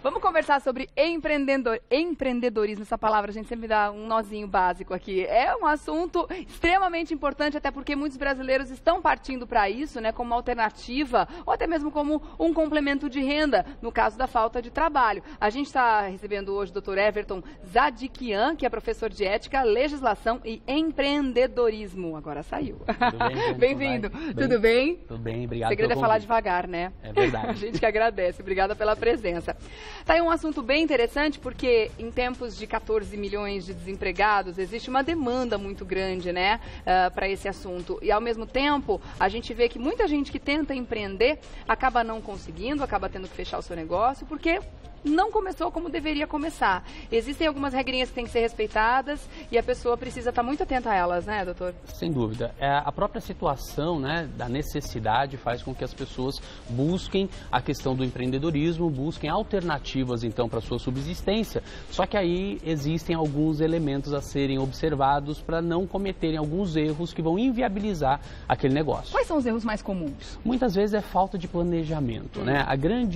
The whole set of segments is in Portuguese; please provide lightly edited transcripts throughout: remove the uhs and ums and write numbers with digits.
Vamos conversar sobre empreendedorismo. Essa palavra a gente sempre dá um nozinho básico aqui. É um assunto extremamente importante, até porque muitos brasileiros estão partindo para isso, né, como uma alternativa ou até mesmo como um complemento de renda, no caso da falta de trabalho. A gente está recebendo hoje o Dr. Everton Zadikian, que é professor de ética, legislação e empreendedorismo. Agora saiu. Bem-vindo. Tudo bem? Tudo bem, obrigado. O segredo é falar devagar, né? É verdade. A gente que agradece. Obrigada pela presença. Tá aí um assunto bem interessante, porque em tempos de 14 milhões de desempregados, existe uma demanda muito grande, né, para esse assunto. E, ao mesmo tempo, a gente vê que muita gente que tenta empreender acaba não conseguindo, acaba tendo que fechar o seu negócio, porque não começou como deveria começar. Existem algumas regrinhas que têm que ser respeitadas e a pessoa precisa estar muito atenta a elas, né, doutor? Sem dúvida. A própria situação, né, da necessidade faz com que as pessoas busquem a questão do empreendedorismo, busquem alternativas, então, para a sua subsistência. Só que aí existem alguns elementos a serem observados para não cometerem alguns erros que vão inviabilizar aquele negócio. Quais são os erros mais comuns? Muitas vezes é falta de planejamento, né?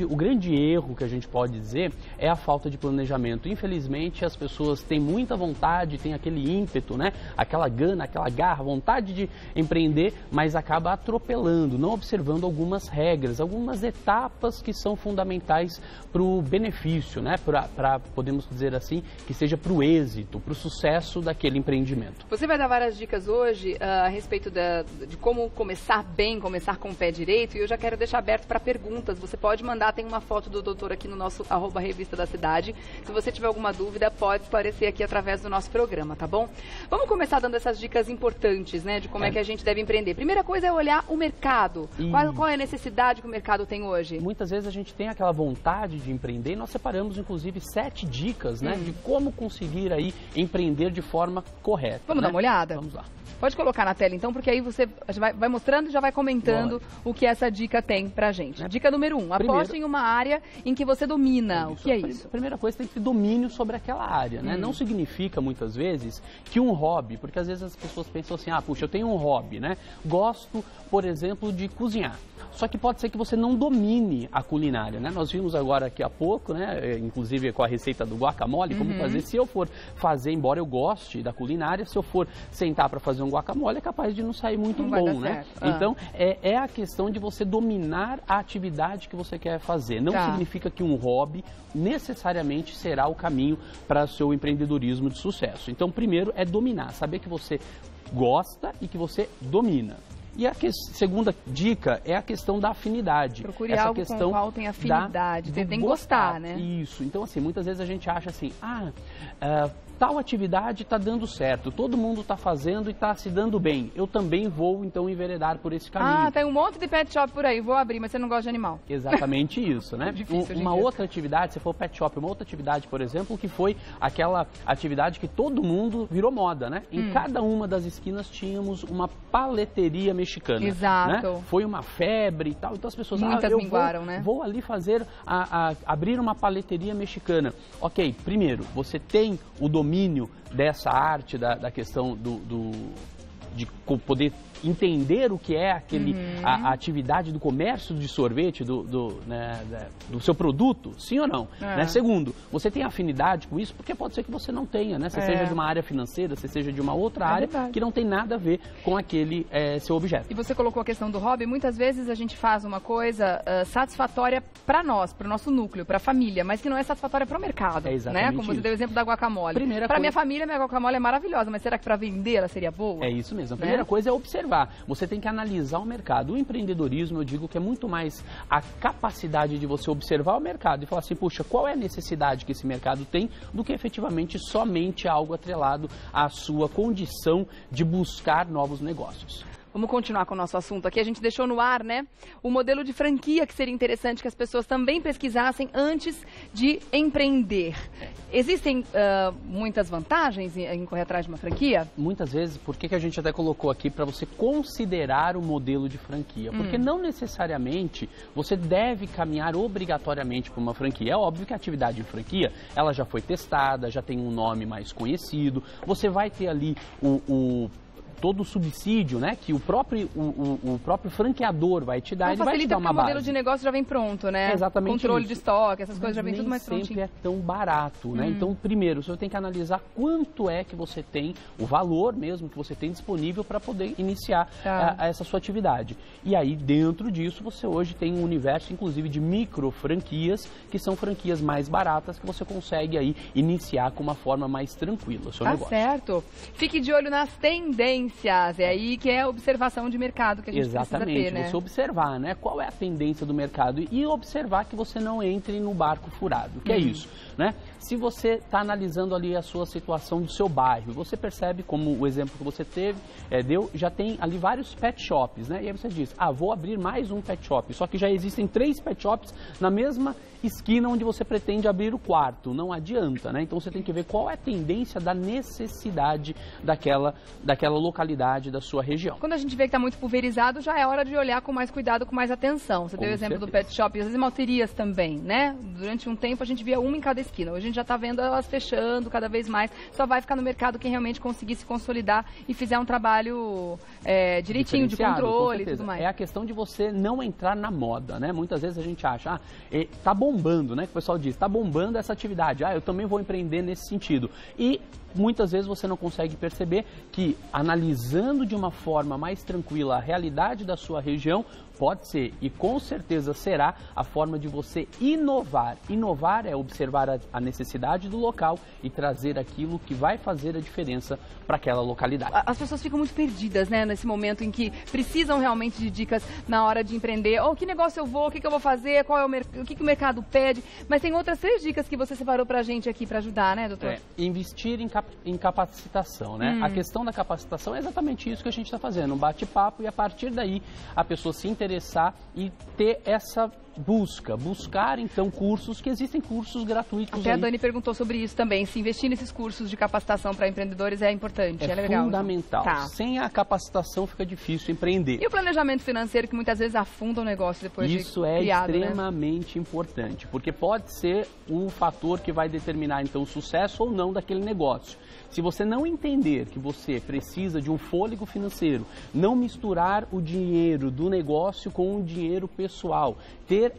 O grande erro que a gente pode dizer é a falta de planejamento. Infelizmente, as pessoas têm muita vontade, têm aquele ímpeto, né? Aquela gana, aquela garra, vontade de empreender, mas acaba atropelando, não observando algumas regras, algumas etapas que são fundamentais para o benefício, né? Para, podemos dizer assim, que seja para o êxito, para o sucesso daquele empreendimento. Você vai dar várias dicas hoje a respeito de como começar bem, começar com o pé direito, e eu já quero deixar aberto para perguntas. Você pode mandar, tem uma foto do doutor aqui no nosso @Revista da Cidade. Se você tiver alguma dúvida, pode esclarecer aqui através do nosso programa, tá bom? Vamos começar dando essas dicas importantes, né, de como é que a gente deve empreender. Primeira coisa é olhar o mercado. Qual é a necessidade que o mercado tem hoje? Muitas vezes a gente tem aquela vontade de empreender e nós separamos, inclusive, 7 dicas, né, de como conseguir aí empreender de forma correta. Vamos dar uma olhada? Vamos lá. Pode colocar na tela, então, porque aí você vai mostrando e já vai comentando o que essa dica tem pra gente. Dica número 1, aposte em uma área em que você domina. O que é isso? A primeira coisa, tem que ter domínio sobre aquela área, né? Não significa, muitas vezes, que um hobby, porque às vezes as pessoas pensam assim, puxa, eu tenho um hobby, né? Gosto, por exemplo, de cozinhar. Só que pode ser que você não domine a culinária, né? Nós vimos agora aqui há pouco, né? Inclusive com a receita do guacamole, como fazer. Se eu for fazer, embora eu goste da culinária, se eu for sentar para fazer um guacamole, é capaz de não sair muito bom, né? Então, é a questão de você dominar a atividade que você quer fazer. Não significa que um hobby necessariamente será o caminho para o seu empreendedorismo de sucesso. Então, primeiro é dominar, saber que você gosta e que você domina. E a segunda dica é a questão da afinidade. Procure algo com o qual tem afinidade, tem que gostar, né? Isso. Então, assim, muitas vezes a gente acha assim, tal atividade está dando certo, todo mundo está fazendo e está se dando bem. Eu também vou, então, enveredar por esse caminho. Tem um monte de pet shop por aí, vou abrir, mas você não gosta de animal. Exatamente isso, né? Uma outra atividade, se for pet shop, uma outra atividade, por exemplo, que foi aquela atividade que todo mundo virou moda, né? Em cada uma das esquinas tínhamos uma paleteria mexicana. Exato. Né? Foi uma febre e tal, então as pessoas... Muitas minguaram, né? Vou ali fazer, abrir uma paleteria mexicana. Ok, primeiro, você tem o domínio dessa arte, da questão de poder entender o que é a atividade do comércio de sorvete, do seu produto, sim ou não? Né? Segundo, você tem afinidade com isso, porque pode ser que você não tenha, né? Você seja de uma área financeira, você seja de uma outra área que não tem nada a ver com aquele seu objeto. E você colocou a questão do hobby, muitas vezes a gente faz uma coisa satisfatória para nós, para o nosso núcleo, para a família, mas que não é satisfatória para o mercado, né? Como você deu o exemplo da guacamole. Para minha família, minha guacamole é maravilhosa, mas será que para vender ela seria boa? É isso mesmo. A primeira coisa é observar. Você tem que analisar o mercado. O empreendedorismo, eu digo que é muito mais a capacidade de você observar o mercado e falar assim, puxa, qual é a necessidade que esse mercado tem, do que efetivamente somente algo atrelado à sua condição de buscar novos negócios. Vamos continuar com o nosso assunto aqui. A gente deixou no ar, né, o modelo de franquia, que seria interessante que as pessoas também pesquisassem antes de empreender. Existem muitas vantagens em correr atrás de uma franquia? Muitas vezes, por que a gente até colocou aqui para você considerar o modelo de franquia? Porque não necessariamente você deve caminhar obrigatoriamente para uma franquia. É óbvio que a atividade de franquia, ela já foi testada, já tem um nome mais conhecido. Você vai ter ali todo o subsídio, né, que o próprio franqueador vai te dar, então, ele vai te dar uma base. O modelo de negócio já vem pronto, né? É exatamente Controle isso. de estoque, essas coisas já vem tudo mais prontinho. Nem sempre é tão barato, né? Então, primeiro, você tem que analisar quanto é que você tem, o valor mesmo que você tem disponível para poder iniciar essa sua atividade. E aí, dentro disso, você hoje tem um universo, inclusive, de micro franquias, que são franquias mais baratas, que você consegue aí iniciar com uma forma mais tranquila o seu negócio. Certo. Fique de olho nas tendências, é aí que é a observação de mercado que a gente precisa ter, né? Você observar, né, qual é a tendência do mercado e observar que você não entre no barco furado, que é isso, né? Se você está analisando ali a sua situação do seu bairro, você percebe, como o exemplo que você deu, já tem ali vários pet shops, né? E aí você diz, vou abrir mais um pet shop, só que já existem 3 pet shops na mesma esquina onde você pretende abrir o quarto, não adianta, né? Então você tem que ver qual é a tendência da necessidade daquela localidade, da sua região. Quando a gente vê que está muito pulverizado, já é hora de olhar com mais cuidado, com mais atenção. Você deu o exemplo do pet shop e as esmalterias também, né? Durante um tempo a gente via uma em cada esquina, hoje a gente já está vendo elas fechando cada vez mais, só vai ficar no mercado quem realmente conseguir se consolidar e fizer um trabalho direitinho, de controle e tudo mais. É a questão de você não entrar na moda, né? Muitas vezes a gente acha, tá bombando, né? Que o pessoal diz, tá bombando essa atividade, eu também vou empreender nesse sentido. E muitas vezes você não consegue perceber que, analisando de uma forma mais tranquila a realidade da sua região, pode ser e com certeza será a forma de você inovar. Inovar é observar a necessidade do local e trazer aquilo que vai fazer a diferença para aquela localidade. As pessoas ficam muito perdidas, né, nesse momento em que precisam realmente de dicas na hora de empreender. Que negócio eu vou, o que eu vou fazer, o que o mercado pede. Mas tem outras 3 dicas que você separou para a gente aqui para ajudar, né, doutor? Investir em capacitação, né? A questão da capacitação é exatamente isso que a gente está fazendo, um bate-papo, e a partir daí a pessoa se interessar e ter essa buscar então cursos, que existem cursos gratuitos. Até a Dani perguntou sobre isso também, se investir nesses cursos de capacitação para empreendedores é importante, é legal. Fundamental. Sem a capacitação fica difícil empreender. E o planejamento financeiro, que muitas vezes afunda o negócio depois de criado, isso é extremamente importante, porque pode ser um fator que vai determinar então o sucesso ou não daquele negócio. Se você não entender que você precisa de um fôlego financeiro, não misturar o dinheiro do negócio com o dinheiro pessoal, ter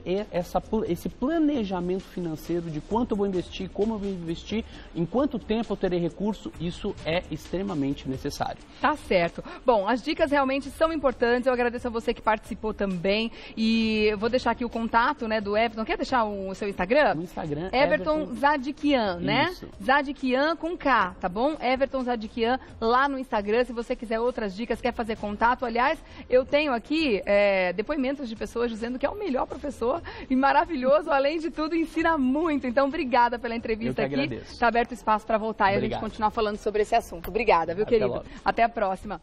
esse planejamento financeiro de quanto eu vou investir, como eu vou investir, em quanto tempo eu terei recurso, isso é extremamente necessário. Tá certo. Bom, as dicas realmente são importantes, eu agradeço a você que participou também, e eu vou deixar aqui o contato, né, do Everton. Quer deixar o seu Instagram? No Instagram, Everton Zadikian, né? Isso. Zadikian com K, tá bom? Everton Zadikian lá no Instagram, se você quiser outras dicas, quer fazer contato. Aliás, eu tenho aqui depoimentos de pessoas dizendo que é o melhor professor e maravilhoso, além de tudo, ensina muito. Então, obrigada pela entrevista aqui. Agradeço. Está aberto espaço para voltar e a gente continuar falando sobre esse assunto. Obrigada, viu, querido? Logo. Até a próxima.